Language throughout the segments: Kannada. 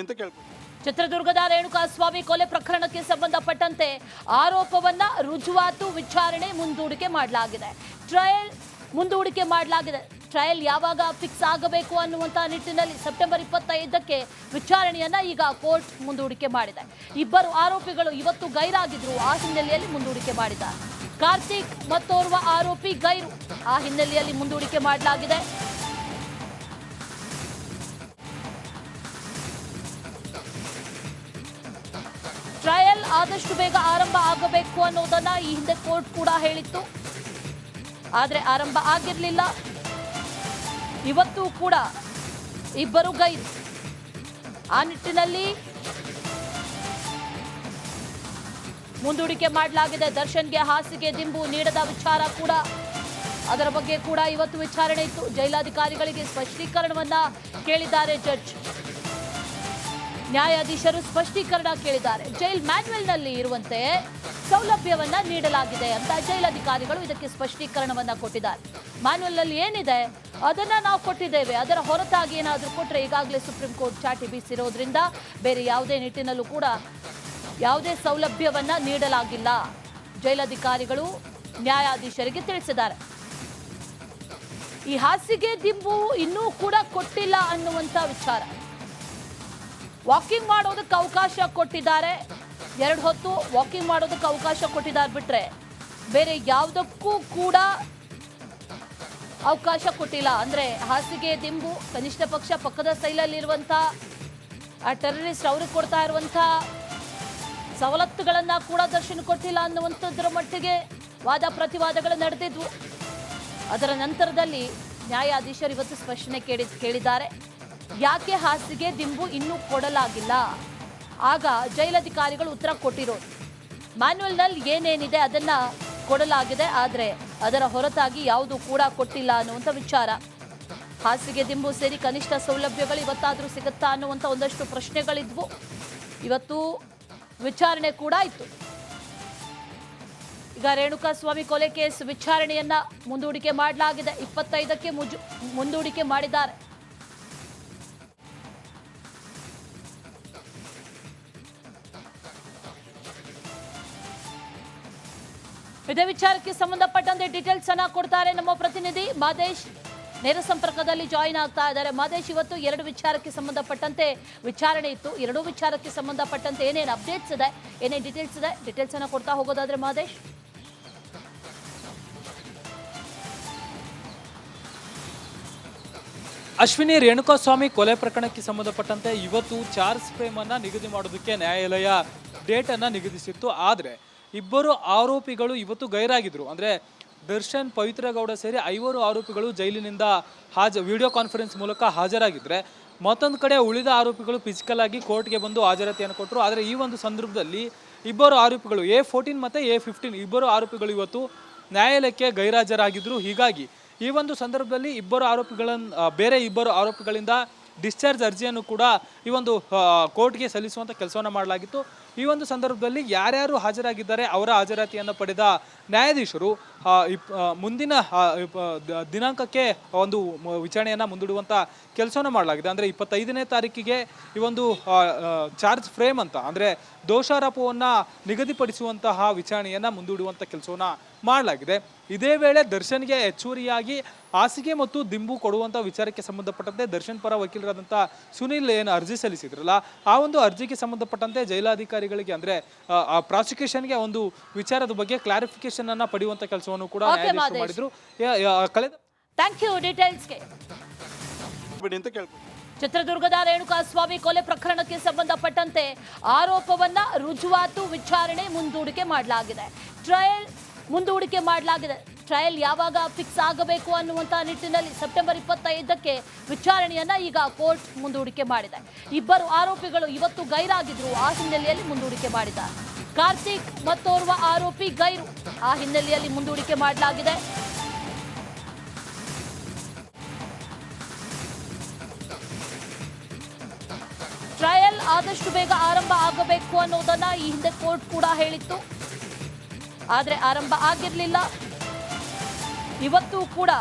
ಅಂತ ಕೇಳ್ತೀನಿ. ಚಿತ್ರದುರ್ಗದ ರೇಣುಕಾಸ್ವಾಮಿ ಕೊಲೆ ಪ್ರಕರಣಕ್ಕೆ ಸಂಬಂಧಪಟ್ಟಂತೆ ಆರೋಪವನ್ನ ರುಜುವಾತು ವಿಚಾರಣೆ ಮುಂದೂಡಿಕೆ ಮಾಡಲಾಗಿದೆ. ಟ್ರಯಲ್ ಯಾವಾಗ ಫಿಕ್ಸ್ ಆಗಬೇಕು ಅನ್ನುವಂತ ನಿಟ್ಟಿನಲ್ಲಿ ಸೆಪ್ಟೆಂಬರ್ 25ಕ್ಕೆ ವಿಚಾರಣೆಯನ್ನ ಈಗ ಕೋರ್ಟ್ ಮುಂದೂಡಿಕೆ ಮಾಡಿದೆ. ಇಬ್ಬರು ಆರೋಪಿಗಳು ಇವತ್ತು ಗೈರಾಗಿದ್ರು, ಆ ಹಿನ್ನೆಲೆಯಲ್ಲಿ ಮುಂದೂಡಿಕೆ ಮಾಡಿದ್ದಾರೆ. ಕಾರ್ತಿಕ್ ಮತ್ತೋರ್ವ ಆರೋಪಿ ಗೈರು, ಆ ಹಿನ್ನೆಲೆಯಲ್ಲಿ ಮುಂದೂಡಿಕೆ ಮಾಡಲಾಗಿದೆ. ಟ್ರಯಲ್ ಆದಷ್ಟು ಬೇಗ ಆರಂಭ ಆಗಬೇಕು ಅನ್ನೋದನ್ನ ಈ ಹಿಂದೆ ಕೋರ್ಟ್ ಕೂಡ ಹೇಳಿತ್ತು. ಆದರೆ ಆರಂಭ ಆಗಿರಲಿಲ್ಲ. ಇವತ್ತು ಕೂಡ ಇಬ್ಬರು ಗೈರು, ಆ ನಿಟ್ಟಿನಲ್ಲಿ ಮುಂದೂಡಿಕೆ ಮಾಡಲಾಗಿದೆ. ದರ್ಶನ್ಗೆ ಹಾಸಿಗೆ ದಿಂಬು ನೀಡದ ವಿಚಾರ ಕೂಡ, ಅದರ ಬಗ್ಗೆ ಕೂಡ ಇವತ್ತು ವಿಚಾರಣೆ ಇತ್ತು. ಜೈಲಾಧಿಕಾರಿಗಳಿಗೆ ಸ್ಪಷ್ಟೀಕರಣವನ್ನ ಕೇಳಿದ್ದಾರೆ ಜಡ್ಜ್. ನ್ಯಾಯಾಧೀಶರು ಸ್ಪಷ್ಟೀಕರಣ ಕೇಳಿದ್ದಾರೆ. ಜೈಲ್ ಮ್ಯಾನ್ಯುವಲ್ನಲ್ಲಿ ಇರುವಂತೆ ಸೌಲಭ್ಯವನ್ನ ನೀಡಲಾಗಿದೆ ಅಂತ ಜೈಲಾಧಿಕಾರಿಗಳು ಇದಕ್ಕೆ ಸ್ಪಷ್ಟೀಕರಣವನ್ನ ಕೊಟ್ಟಿದ್ದಾರೆ. ಮ್ಯಾನ್ಯುವಲ್ನಲ್ಲಿ ಏನಿದೆ ಅದನ್ನ ನಾವು ಕೊಟ್ಟಿದ್ದೇವೆ, ಅದರ ಹೊರತಾಗಿ ಏನಾದರೂ ಕೊಟ್ಟರೆ ಈಗಾಗಲೇ ಸುಪ್ರೀಂ ಕೋರ್ಟ್ ಚಾಟಿ ಬೀಸಿರೋದ್ರಿಂದ ಬೇರೆ ಯಾವುದೇ ನಿಟ್ಟಿನಲ್ಲೂ ಕೂಡ ಯಾವುದೇ ಸೌಲಭ್ಯವನ್ನ ನೀಡಲಾಗಿಲ್ಲ, ಜೈಲಾಧಿಕಾರಿಗಳು ನ್ಯಾಯಾಧೀಶರಿಗೆ ತಿಳಿಸಿದ್ದಾರೆ. ಈ ಹಾಸಿಗೆ ದಿಂಬು ಇನ್ನೂ ಕೂಡ ಕೊಟ್ಟಿಲ್ಲ ಅನ್ನುವಂಥ ವಿಚಾರ. ವಾಕಿಂಗ್ ಮಾಡೋದಕ್ಕೆ ಅವಕಾಶ ಕೊಟ್ಟಿದ್ದಾರೆ, 2 ಹೊತ್ತು ವಾಕಿಂಗ್ ಮಾಡೋದಕ್ಕೆ ಅವಕಾಶ ಕೊಟ್ಟಿದ್ದಾರೆ ಬಿಟ್ರೆ ಬೇರೆ ಯಾವುದಕ್ಕೂ ಕೂಡ ಅವಕಾಶ ಕೊಟ್ಟಿಲ್ಲ. ಅಂದ್ರೆ ಹಾಸಿಗೆ ದಿಂಬು ಕನಿಷ್ಠ ಪಕ್ಷ ಪಕ್ಕದ ಸೈಲಲ್ಲಿರುವಂಥ ಆ ಟೆರರಿಸ್ಟ್ ಅವ್ರಿಗೆ ಕೊಡ್ತಾ ಇರುವಂಥ ಸವಲತ್ತುಗಳನ್ನ ಕೂಡ ದರ್ಶನ ಕೊಟ್ಟಿಲ್ಲ ಅನ್ನುವಂಥದ್ರ ಮಟ್ಟಿಗೆ ವಾದ ಪ್ರತಿವಾದಗಳು ನಡೆದಿದ್ವು. ಅದರ ನಂತರದಲ್ಲಿ ನ್ಯಾಯಾಧೀಶರು ಇವತ್ತು ಸ್ಪಷ್ಟನೆ ಕೇಳಿದ್ದಾರೆ. ಯಾಕೆ ಹಾಸಿಗೆ ದಿಂಬು ಇನ್ನೂ ಕೊಡಲಾಗಿಲ್ಲ? ಆಗ ಜೈಲಧಿಕಾರಿಗಳು ಉತ್ತರ ಕೊಟ್ಟಿರೋದು ಮ್ಯಾನ್ಯುವಲ್ನಲ್ಲಿ ಏನೇನಿದೆ ಅದನ್ನ ಕೊಡಲಾಗಿದೆ, ಆದರೆ ಅದರ ಹೊರತಾಗಿ ಯಾವುದು ಕೂಡ ಕೊಟ್ಟಿಲ್ಲ ಅನ್ನುವಂಥ ವಿಚಾರ. ಹಾಸಿಗೆ ದಿಂಬು ಸೇರಿ ಕನಿಷ್ಠ ಸೌಲಭ್ಯಗಳು ಇವತ್ತಾದರೂ ಸಿಗುತ್ತಾ ಅನ್ನುವಂಥ ಒಂದಷ್ಟು ಪ್ರಶ್ನೆಗಳಿದ್ವು. ಇವತ್ತು ವಿಚಾರಣೆ ಕೂಡ ಇತ್ತು. ಈಗ ರೇಣುಕಾಸ್ವಾಮಿ ಕೊಲೆ ಕೇಸ್ ವಿಚಾರಣೆಯನ್ನ ಮುಂದೂಡಿಕೆ ಮಾಡಲಾಗಿದೆ. 25ಕ್ಕೆ ಮುಂದೂಡಿಕೆ ಮಾಡಿದ್ದಾರೆ. ಇದೇ ವಿಚಾರಕ್ಕೆ ಸಂಬಂಧಪಟ್ಟಂತೆ ಡೀಟೇಲ್ಸ್ ಅನ್ನ ಕೊಡ್ತಾರೆ ನಮ್ಮ ಪ್ರತಿನಿಧಿ ಮಾದೇಶ್. ನೇರ ಸಂಪರ್ಕದಲ್ಲಿ ಜಾಯಿನ್ ಆಗ್ತಾ ಇದ್ದಾರೆ. ಮಾದೇಶ್, ಇವತ್ತು 2 ವಿಚಾರಕ್ಕೆ ಸಂಬಂಧಪಟ್ಟಂತೆ ವಿಚಾರಣೆ ಇತ್ತು. 2 ವಿಚಾರಕ್ಕೆ ಸಂಬಂಧಪಟ್ಟಂತೆ ಏನೇನು ಅಪ್ಡೇಟ್ಸ್ ಇದೆ, ಏನೇನು ಡೀಟೇಲ್ಸ್ ಅನ್ನ ಕೊಡ್ತಾ ಹೋಗೋದಾದ್ರೆ ಮಾದೇಶ್. ಅಶ್ವಿನಿ, ರೇಣುಕಾಸ್ವಾಮಿ ಕೊಲೆ ಪ್ರಕರಣಕ್ಕೆ ಸಂಬಂಧಪಟ್ಟಂತೆ ಇವತ್ತು ಚಾರ್ಜ್ ಫ್ರೇಮ್ ಅನ್ನ ನಿಗದಿ ಮಾಡೋದಕ್ಕೆ ನ್ಯಾಯಾಲಯ ಡೇಟ್ ಅನ್ನ ನಿಗದಿಸಿತ್ತು. ಆದರೆ ಇಬ್ಬರು ಆರೋಪಿಗಳು ಇವತ್ತು ಗೈರಾಗಿದ್ರು. ಅಂದರೆ ದರ್ಶನ್, ಪವಿತ್ರ ಗೌಡ ಸೇರಿ 5 ಆರೋಪಿಗಳು ಜೈಲಿನಿಂದ ವಿಡಿಯೋ ಕಾನ್ಫರೆನ್ಸ್ ಮೂಲಕ ಹಾಜರಾಗಿದ್ದರೆ, ಮತ್ತೊಂದು ಕಡೆ ಉಳಿದ ಆರೋಪಿಗಳು ಫಿಸಿಕಲ್ ಆಗಿ ಕೋರ್ಟ್ಗೆ ಬಂದು ಹಾಜರಾತಿಯನ್ನು ಕೊಟ್ಟರು. ಆದರೆ ಈ ಒಂದು ಸಂದರ್ಭದಲ್ಲಿ ಇಬ್ಬರು ಆರೋಪಿಗಳು A14 ಮತ್ತು A15 ಇಬ್ಬರು ಆರೋಪಿಗಳು ಇವತ್ತು ನ್ಯಾಯಾಲಯಕ್ಕೆ ಗೈರಾಜರಾಗಿದ್ದರು. ಹೀಗಾಗಿ ಈ ಒಂದು ಸಂದರ್ಭದಲ್ಲಿ ಬೇರೆ ಇಬ್ಬರು ಆರೋಪಿಗಳಿಂದ ಡಿಸ್ಚಾರ್ಜ್ ಅರ್ಜಿಯನ್ನು ಕೂಡ ಈ ಒಂದು ಕೋರ್ಟ್ಗೆ ಸಲ್ಲಿಸುವಂಥ ಕೆಲಸವನ್ನು ಮಾಡಲಾಗಿತ್ತು. ಈ ಒಂದು ಸಂದರ್ಭದಲ್ಲಿ ಯಾರ್ಯಾರು ಹಾಜರಾಗಿದ್ದಾರೆ ಅವರ ಹಾಜರಾತಿಯನ್ನು ಪಡೆದ ನ್ಯಾಯಾಧೀಶರು ಮುಂದಿನ ದಿನಾಂಕಕ್ಕೆ ಒಂದು ವಿಚಾರಣೆಯನ್ನು ಮುಂದೂಡುವಂಥ ಕೆಲಸವನ್ನು ಮಾಡಲಾಗಿದೆ. ಅಂದರೆ 25ನೇ ತಾರೀಕಿಗೆ ಈ ಒಂದು ಚಾರ್ಜ್ ಫ್ರೇಮ್ ಅಂತ, ಅಂದರೆ ದೋಷಾರೋಪವನ್ನು ನಿಗದಿಪಡಿಸುವಂತಹ ವಿಚಾರಣೆಯನ್ನು ಮುಂದೂಡುವಂಥ ಕೆಲಸವನ್ನು ಮಾಡಲಾಗಿದೆ. ಇದೇ ವೇಳೆ ದರ್ಶನ್ಗೆ ಹೆಚ್ಚುವರಿಯಾಗಿ ಹಾಸಿಗೆ ಮತ್ತು ದಿಂಬು ಕೊಡುವಂಥ ವಿಚಾರಕ್ಕೆ ಸಂಬಂಧಪಟ್ಟಂತೆ ದರ್ಶನ್ ಪರ ವಕೀಲರಾದಂಥ ಸುನಿಲ್ ಏನು ಅರ್ಜಿ ಸಲ್ಲಿಸಿದ್ರಲ್ಲ, ಆ ಒಂದು ಅರ್ಜಿಗೆ ಸಂಬಂಧಪಟ್ಟಂತೆ ಜೈಲಾಧಿಕಾರಿಗಳಿಗೆ ಅಂದರೆ ಪ್ರಾಸಿಕ್ಯೂಷನ್ಗೆ ಒಂದು ವಿಚಾರದ ಬಗ್ಗೆ ಕ್ಲಾರಿಫಿಕೇಶನ್ ಅನ್ನ ಪಡೆಯುವಂಥ ಕೆಲಸವನ್ನು ಕೂಡ ಮಾಡಿದ್ರು. ಥ್ಯಾಂಕ್ ಯು ಡೀಟೇಲ್ಸ್ಗೆ. ಚಿತ್ರದುರ್ಗದ ರೇಣುಕಾಸ್ವಾಮಿ ಕೊಲೆ ಪ್ರಕರಣಕ್ಕೆ ಸಂಬಂಧಪಟ್ಟಂತೆ ಆರೋಪವನ್ನ ರುಜುವಾತು ವಿಚಾರಣೆ ಮುಂದೂಡಿಕೆ ಮಾಡಲಾಗಿದೆ. ಟ್ರಯಲ್ ಯಾವಾಗ ಫಿಕ್ಸ್ ಆಗಬೇಕು ಅನ್ನುವಂಥ ನಿಟ್ಟಿನಲ್ಲಿ ಸೆಪ್ಟೆಂಬರ್ 25ಕ್ಕೆ ವಿಚಾರಣೆಯನ್ನ ಈಗ ಕೋರ್ಟ್ ಮುಂದೂಡಿಕೆ ಮಾಡಿದೆ. ಇಬ್ಬರು ಆರೋಪಿಗಳು ಇವತ್ತು ಗೈರಾಗಿದ್ರು, ಆ ಹಿನ್ನೆಲೆಯಲ್ಲಿ ಮುಂದೂಡಿಕೆ ಮಾಡಿದ್ದಾರೆ. ಕಾರ್ತಿಕ್ ಮತ್ತೋರ್ವ ಆರೋಪಿ ಗೈರು, ಆ ಹಿನ್ನೆಲೆಯಲ್ಲಿ ಮುಂದೂಡಿಕೆ ಮಾಡಲಾಗಿದೆ. ಟ್ರಯಲ್ ಆದಷ್ಟು ಬೇಗ ಆರಂಭ ಆಗಬೇಕು ಅನ್ನೋದನ್ನ ಈ ಹಿಂದೆ ಕೋರ್ಟ್ ಕೂಡ ಹೇಳಿತ್ತು. ಆದರೆ ಆರಂಭ ಆಗಿರಲಿಲ್ಲ. ಇವತ್ತು ಕೂಡ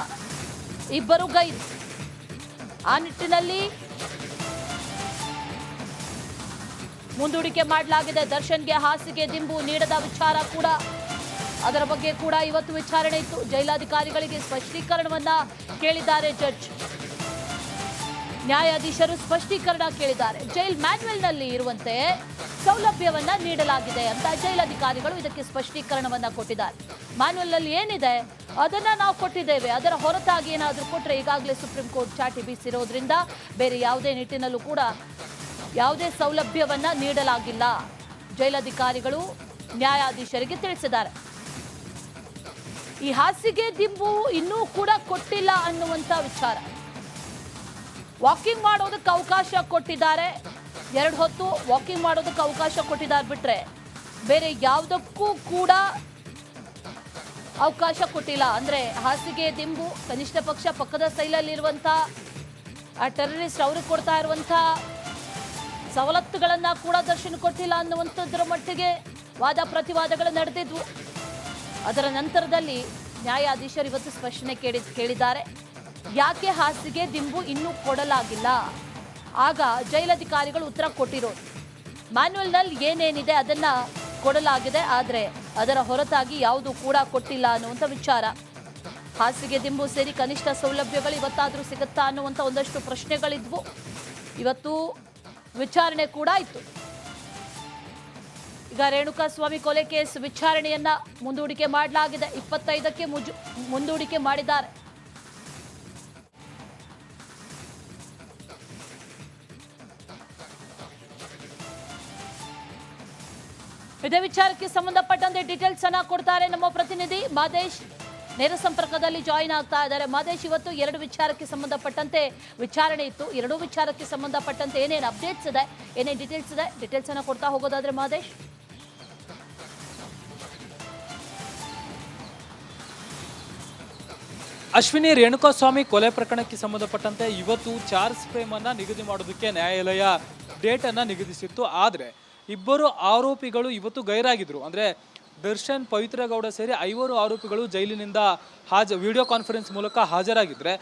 ಇಬ್ಬರು ಗೈರು, ಆ ನಿಟ್ಟಿನಲ್ಲಿ ಮುಂದೂಡಿಕೆ ಮಾಡಲಾಗಿದೆ. ದರ್ಶನ್ಗೆ ಹಾಸಿಗೆ ದಿಂಬು ನೀಡದ ವಿಚಾರ ಕೂಡ, ಅದರ ಬಗ್ಗೆ ಕೂಡ ಇವತ್ತು ವಿಚಾರಣೆ ಇತ್ತು. ಜೈಲಾಧಿಕಾರಿಗಳಿಗೆ ಸ್ಪಷ್ಟೀಕರಣವನ್ನ ಕೇಳಿದ್ದಾರೆ ಜಡ್ಜ್. ನ್ಯಾಯಾಧೀಶರು ಸ್ಪಷ್ಟೀಕರಣ ಕೇಳಿದ್ದಾರೆ. ಜೈಲ್ ಮ್ಯಾನ್ಯುವಲ್ನಲ್ಲಿ ಇರುವಂತೆ ಸೌಲಭ್ಯವನ್ನ ನೀಡಲಾಗಿದೆ ಅಂತ ಜೈಲಾಧಿಕಾರಿಗಳು ಇದಕ್ಕೆ ಸ್ಪಷ್ಟೀಕರಣವನ್ನ ಕೊಟ್ಟಿದ್ದಾರೆ. ಮ್ಯಾನ್ಯುವಲ್ನಲ್ಲಿ ಏನಿದೆ ಅದನ್ನ ನಾವು ಕೊಟ್ಟಿದ್ದೇವೆ, ಅದರ ಹೊರತಾಗಿ ಏನಾದರೂ ಕೊಟ್ಟರೆ ಈಗಾಗಲೇ ಸುಪ್ರೀಂ ಕೋರ್ಟ್ ಚಾಟಿ ಬೀಸಿರೋದ್ರಿಂದ ಬೇರೆ ಯಾವುದೇ ನಿಟ್ಟಿನಲ್ಲೂ ಕೂಡ ಯಾವುದೇ ಸೌಲಭ್ಯವನ್ನ ನೀಡಲಾಗಿಲ್ಲ, ಜೈಲಾಧಿಕಾರಿಗಳು ನ್ಯಾಯಾಧೀಶರಿಗೆ ತಿಳಿಸಿದ್ದಾರೆ. ಈ ಹಾಸಿಗೆ ದಿಂಬು ಇನ್ನೂ ಕೂಡ ಕೊಟ್ಟಿಲ್ಲ ಅನ್ನುವಂಥ ವಿಚಾರ. ವಾಕಿಂಗ್ ಮಾಡೋದಕ್ಕೆ ಅವಕಾಶ ಕೊಟ್ಟಿದ್ದಾರೆ, 2 ಹೊತ್ತು ವಾಕಿಂಗ್ ಮಾಡೋದಕ್ಕೆ ಅವಕಾಶ ಕೊಟ್ಟಿದ್ದಾರೆ ಬಿಟ್ರೆ ಬೇರೆ ಯಾವುದಕ್ಕೂ ಕೂಡ ಅವಕಾಶ ಕೊಟ್ಟಿಲ್ಲ. ಅಂದ್ರೆ ಹಾಸಿಗೆ ದಿಂಬು ಕನಿಷ್ಠ ಪಕ್ಷ ಪಕ್ಕದ ಸೈಲಲ್ಲಿರುವಂಥ ಆ ಟೆರರಿಸ್ಟ್ ಅವ್ರಿಗೆ ಕೊಡ್ತಾ ಇರುವಂಥ ಸವಲತ್ತುಗಳನ್ನ ಕೂಡ ದರ್ಶನ ಕೊಟ್ಟಿಲ್ಲ ಅನ್ನುವಂಥದ್ರ ಮಟ್ಟಿಗೆ ವಾದ ಪ್ರತಿವಾದಗಳು ನಡೆದಿದ್ವು. ಅದರ ನಂತರದಲ್ಲಿ ನ್ಯಾಯಾಧೀಶರು ಇವತ್ತು ಸ್ಪಷ್ಟನೆ ಕೇಳಿದ್ದಾರೆ. ಯಾಕೆ ಹಾಸಿಗೆ ದಿಂಬು ಇನ್ನೂ ಕೊಡಲಾಗಿಲ್ಲ? ಆಗ ಜೈಲಧಿಕಾರಿಗಳು ಉತ್ತರ ಕೊಟ್ಟಿರೋದು ಮ್ಯಾನ್ಯುವಲ್ನಲ್ಲಿ ಏನೇನಿದೆ ಅದನ್ನ ಕೊಡಲಾಗಿದೆ, ಆದರೆ ಅದರ ಹೊರತಾಗಿ ಯಾವುದು ಕೂಡ ಕೊಟ್ಟಿಲ್ಲ ಅನ್ನುವಂಥ ವಿಚಾರ. ಹಾಸಿಗೆ ದಿಂಬು ಸೇರಿ ಕನಿಷ್ಠ ಸೌಲಭ್ಯಗಳು ಇವತ್ತಾದರೂ ಸಿಗುತ್ತಾ ಅನ್ನುವಂಥ ಒಂದಷ್ಟು ಪ್ರಶ್ನೆಗಳಿದ್ವು. ಇವತ್ತು ವಿಚಾರಣೆ ಕೂಡ ಇತ್ತು. ಈಗ ರೇಣುಕಾಸ್ವಾಮಿ ಕೊಲೆ ಕೇಸ್ ವಿಚಾರಣೆಯನ್ನ ಮುಂದೂಡಿಕೆ ಮಾಡಲಾಗಿದೆ. 25ಕ್ಕೆ ಮುಂದೂಡಿಕೆ ಮಾಡಿದ್ದಾರೆ. ಇದೇ ವಿಚಾರಕ್ಕೆ ಸಂಬಂಧಪಟ್ಟಂತೆ ಡೀಟೇಲ್ಸ್ ಅನ್ನ ಕೊಡ್ತಾರೆ ನಮ್ಮ ಪ್ರತಿನಿಧಿ ಮಾದೇಶ್. ನೇರ ಸಂಪರ್ಕದಲ್ಲಿ ಜಾಯಿನ್ ಆಗ್ತಾ ಇದ್ದಾರೆ. ಮಾದೇಶ್, ಇವತ್ತು 2 ವಿಚಾರಕ್ಕೆ ಸಂಬಂಧಪಟ್ಟಂತೆ ವಿಚಾರಣೆ ಇತ್ತು. 2 ವಿಚಾರಕ್ಕೆ ಸಂಬಂಧಪಟ್ಟಂತೆ ಏನೇನು ಅಪ್ಡೇಟ್ಸ್ ಇದೆ, ಏನೇನು ಡೀಟೇಲ್ಸ್ ಇದೆ, ಡೀಟೇಲ್ಸ್ ಅನ್ನ ಕೊಡ್ತಾ ಹೋಗೋದಾದ್ರೆ ಮಾದೇಶ್. ಅಶ್ವಿನಿ, ರೇಣುಕಾಸ್ವಾಮಿ ಕೊಲೆ ಪ್ರಕರಣಕ್ಕೆ ಸಂಬಂಧಪಟ್ಟಂತೆ ಇವತ್ತು ಚಾರ್ಜ್ ಫ್ರೇಮ್ ಅನ್ನ ನಿಗದಿ ಮಾಡೋದಕ್ಕೆ ನ್ಯಾಯಾಲಯ ಡೇಟ್ ಅನ್ನ ನಿಗದಿಸಿತ್ತು. ಆದರೆ ಇಬ್ಬರು ಆರೋಪಿಗಳು ಇವತ್ತು ಗೈರಾಗಿದ್ರು. ಅಂದ್ರೆ ದರ್ಶನ್, ಪವಿತ್ರ ಗೌಡ ಸೇರಿ 5 ಆರೋಪಿಗಳು ಜೈಲಿನಿಂದ ವಿಡಿಯೋ ಕಾನ್ಫರೆನ್ಸ್ ಮೂಲಕ ಹಾಜರಾಗಿದ್ರೆ,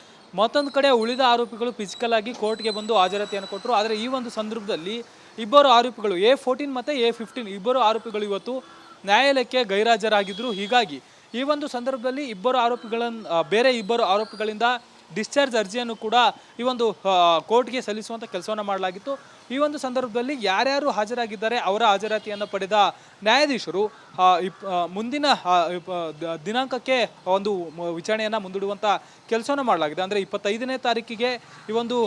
ಮತ್ತೊಂದು ಕಡೆ ಉಳಿದ ಆರೋಪಿಗಳು ಫಿಸಿಕಲ್ ಆಗಿ ಕೋರ್ಟ್ಗೆ ಬಂದು ಹಾಜರಾತಿಯನ್ನು ಕೊಟ್ಟರು. ಆದರೆ ಈ ಒಂದು ಸಂದರ್ಭದಲ್ಲಿ ಇಬ್ಬರು ಆರೋಪಿಗಳು A14 ಮತ್ತು A15 ಇಬ್ಬರು ಆರೋಪಿಗಳು ಇವತ್ತು ನ್ಯಾಯಾಲಯಕ್ಕೆ ಗೈರಾಜರಾಗಿದ್ರು. ಹೀಗಾಗಿ ಈ ಒಂದು ಸಂದರ್ಭದಲ್ಲಿ ಬೇರೆ ಇಬ್ಬರು ಆರೋಪಿಗಳಿಂದ ಡಿಸ್ಚಾರ್ಜ್ ಅರ್ಜಿಯನ್ನು ಕೂಡ ಈ ಒಂದು ಕೋರ್ಟ್ಗೆ ಸಲ್ಲಿಸುವಂಥ ಕೆಲಸವನ್ನು ಮಾಡಲಾಗಿತ್ತು. ಈ ಒಂದು ಸಂದರ್ಭದಲ್ಲಿ ಯಾರ್ಯಾರು ಹಾಜರಾಗಿದ್ದಾರೆ ಅವರ ಹಾಜರಾತಿಯನ್ನು ಪಡೆದ ನ್ಯಾಯಾಧೀಶರು ಮುಂದಿನ ದಿನಾಂಕಕ್ಕೆ ಒಂದು ವಿಚಾರಣೆಯನ್ನು ಮುಂದೂಡುವಂಥ ಕೆಲಸವನ್ನು ಮಾಡಲಾಗಿದೆ. ಅಂದರೆ 25ನೇ ತಾರೀಕಿಗೆ ಈ ಒಂದು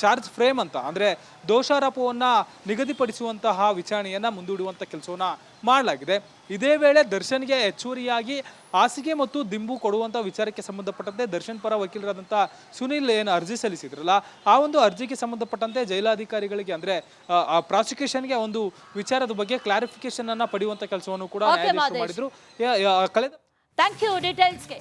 ಚಾರ್ಜ್ ಫ್ರೇಮ್ ಅಂತ ಅಂದರೆ ದೋಷಾರೋಪವನ್ನು ನಿಗದಿಪಡಿಸುವಂತಹ ವಿಚಾರಣೆಯನ್ನು ಮುಂದೂಡುವಂಥ ಕೆಲಸವನ್ನು ಮಾಡಲಾಗಿದೆ. ಇದೇ ವೇಳೆ ದರ್ಶನ್ಗೆ ಹೆಚ್ಚುವರಿಯಾಗಿ ಹಾಸಿಗೆ ಮತ್ತು ದಿಂಬು ಕೊಡುವಂಥ ವಿಚಾರಕ್ಕೆ ಸಂಬಂಧಪಟ್ಟಂತೆ ದರ್ಶನ್ ಪರ ವಕೀಲರಾದಂಥ ಸುನಿಲ್ ಏನು ಅರ್ಜಿ ಸಲ್ಲಿಸಿದ್ರಲ್ಲ, ಆ ಒಂದು ಅರ್ಜಿಗೆ ಸಂಬಂಧಪಟ್ಟಂತೆ ಜೈಲಾಧಿಕಾರಿಗಳಿಗೆ ಅಂದರೆ ಪ್ರಾಸಿಕ್ಯೂಷನ್ಗೆ ಒಂದು ವಿಚಾರದ ಬಗ್ಗೆ ಕ್ಲಾರಿಫಿಕೇಶನ್ ಅನ್ನ ಪಡೆಯುವಂಥ ಕೆಲಸವನ್ನು ಕೂಡ ನ್ಯಾಯಾಧೀಶರು ಮಾಡಿದ್ರು. Thank you ಡೀಟೇಲ್ಸ್ಗೆ.